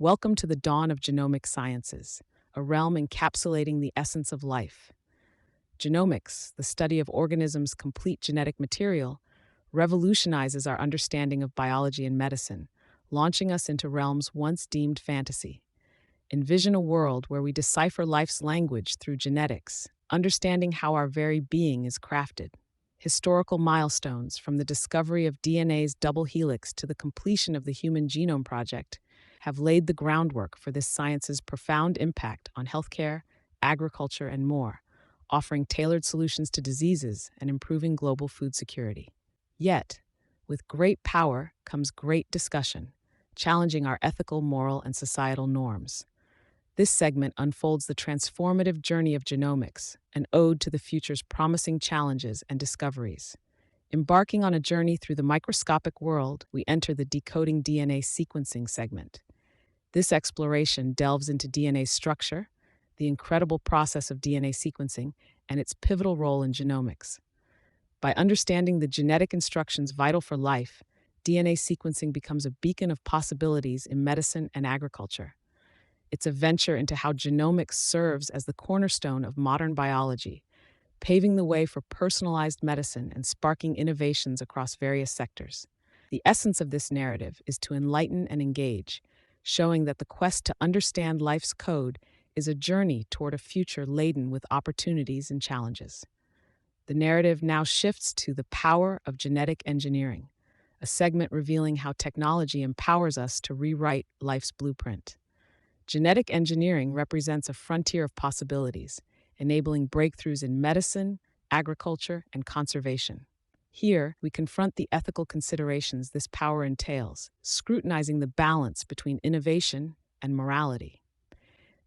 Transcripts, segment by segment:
Welcome to the dawn of genomic sciences, a realm encapsulating the essence of life. Genomics, the study of organisms' complete genetic material, revolutionizes our understanding of biology and medicine, launching us into realms once deemed fantasy. Envision a world where we decipher life's language through genetics, understanding how our very being is crafted. Historical milestones, from the discovery of DNA's double helix to the completion of the Human Genome Project, have laid the groundwork for this science's profound impact on healthcare, agriculture, and more, offering tailored solutions to diseases and improving global food security. Yet, with great power comes great discussion, challenging our ethical, moral, and societal norms. This segment unfolds the transformative journey of genomics, an ode to the future's promising challenges and discoveries. Embarking on a journey through the microscopic world, we enter the Decoding DNA Sequencing segment. This exploration delves into DNA's structure, the incredible process of DNA sequencing, and its pivotal role in genomics. By understanding the genetic instructions vital for life, DNA sequencing becomes a beacon of possibilities in medicine and agriculture. It's a venture into how genomics serves as the cornerstone of modern biology, paving the way for personalized medicine and sparking innovations across various sectors. The essence of this narrative is to enlighten and engage, showing that the quest to understand life's code is a journey toward a future laden with opportunities and challenges. The narrative now shifts to the power of genetic engineering, a segment revealing how technology empowers us to rewrite life's blueprint. Genetic engineering represents a frontier of possibilities, enabling breakthroughs in medicine, agriculture, and conservation. Here, we confront the ethical considerations this power entails, scrutinizing the balance between innovation and morality.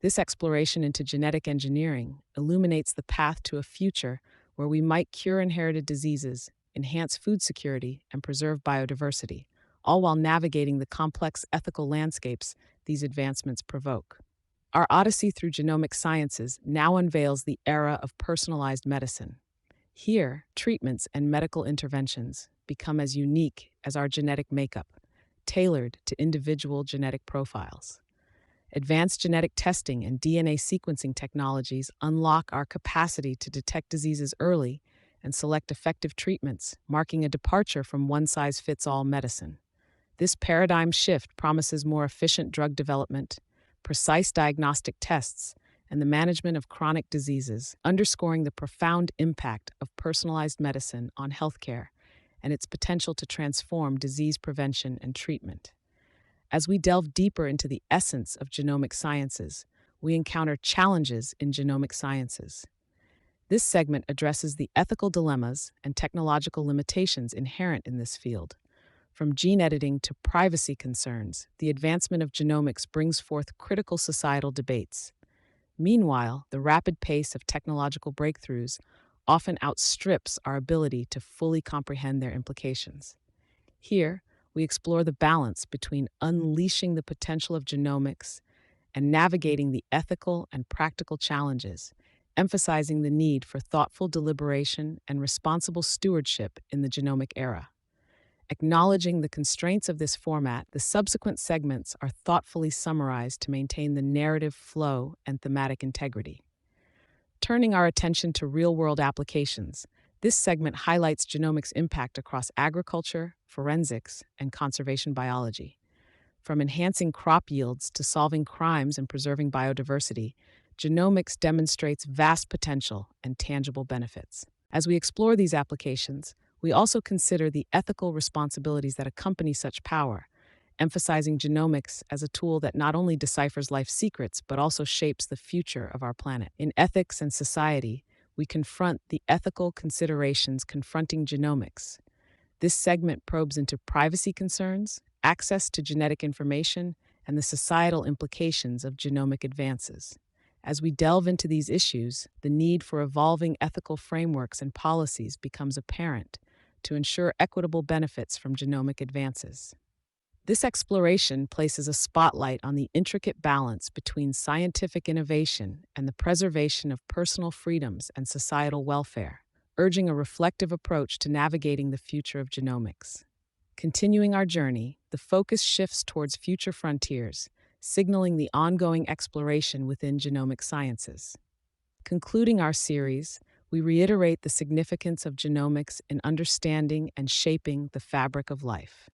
This exploration into genetic engineering illuminates the path to a future where we might cure inherited diseases, enhance food security, and preserve biodiversity, all while navigating the complex ethical landscapes these advancements provoke. Our odyssey through genomic sciences now unveils the era of personalized medicine. Here, treatments and medical interventions become as unique as our genetic makeup, tailored to individual genetic profiles. Advanced genetic testing and DNA sequencing technologies unlock our capacity to detect diseases early and select effective treatments, marking a departure from one-size-fits-all medicine. This paradigm shift promises more efficient drug development, precise diagnostic tests, and the management of chronic diseases, underscoring the profound impact of personalized medicine on healthcare and its potential to transform disease prevention and treatment. As we delve deeper into the essence of genomic sciences, we encounter challenges in genomic sciences. This segment addresses the ethical dilemmas and technological limitations inherent in this field. From gene editing to privacy concerns, the advancement of genomics brings forth critical societal debates. Meanwhile, the rapid pace of technological breakthroughs often outstrips our ability to fully comprehend their implications. Here, we explore the balance between unleashing the potential of genomics and navigating the ethical and practical challenges, emphasizing the need for thoughtful deliberation and responsible stewardship in the genomic era. Acknowledging the constraints of this format, the subsequent segments are thoughtfully summarized to maintain the narrative flow and thematic integrity. Turning our attention to real-world applications, this segment highlights genomics' impact across agriculture, forensics, and conservation biology. From enhancing crop yields to solving crimes and preserving biodiversity, genomics demonstrates vast potential and tangible benefits. As we explore these applications, we also consider the ethical responsibilities that accompany such power, emphasizing genomics as a tool that not only deciphers life's secrets but also shapes the future of our planet. In ethics and society, we confront the ethical considerations confronting genomics. This segment probes into privacy concerns, access to genetic information, and the societal implications of genomic advances. As we delve into these issues, the need for evolving ethical frameworks and policies becomes apparent to ensure equitable benefits from genomic advances. This exploration places a spotlight on the intricate balance between scientific innovation and the preservation of personal freedoms and societal welfare, urging a reflective approach to navigating the future of genomics. Continuing our journey, the focus shifts towards future frontiers, signaling the ongoing exploration within genomic sciences. Concluding our series, we reiterate the significance of genomics in understanding and shaping the fabric of life.